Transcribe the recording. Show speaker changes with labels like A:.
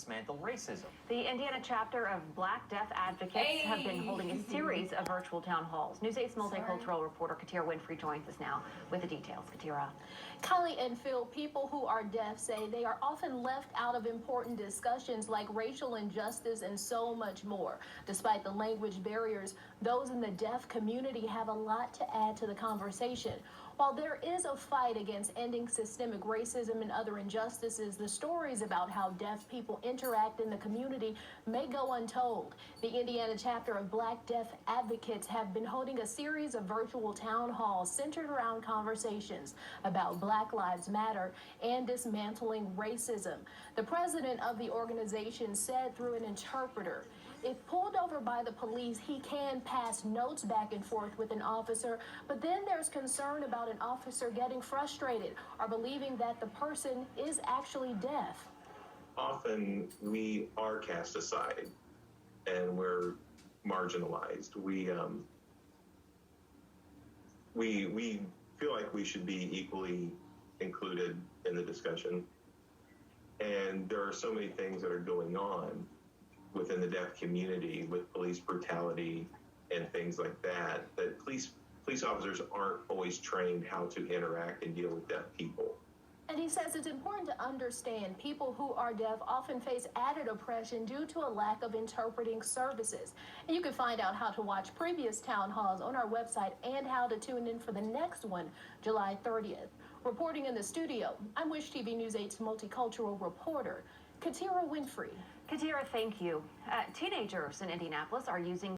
A: dismantle racism.
B: The Indiana chapter of Black Deaf Advocates have been holding a series of virtual town halls. News 8's multicultural reporter Katira Winfrey joins us now with the details. Katira.
C: Kylie and Phil, people who are deaf say they are often left out of important discussions like racial injustice and so much more. Despite the language barriers, those in the deaf community have a lot to add to the conversation. While there is a fight against ending systemic racism and other injustices, the stories about how deaf people interact in the community may go untold. The Indiana chapter of Black Deaf Advocates have been holding a series of virtual town halls centered around conversations about Black Lives Matter and dismantling racism. The president of the organization said through an interpreter, if pulled over by the police, he can pass notes back and forth with an officer, but then there's concern about an officer getting frustrated or believing that the person is actually deaf.
D: Often we are cast aside and we're marginalized. We feel like we should be equally included in the discussion. And there are so many things that are going on within the deaf community with police brutality and things like that, that police officers aren't always trained how to interact and deal with deaf people.
C: And he says it's important to understand people who are deaf often face added oppression due to a lack of interpreting services. And you can find out how to watch previous town halls on our website and how to tune in for the next one, July 30th. Reporting in the studio, I'm WISHTV News 8's multicultural reporter, Katira Winfrey.
B: Katira, thank you. Teenagers in Indianapolis are using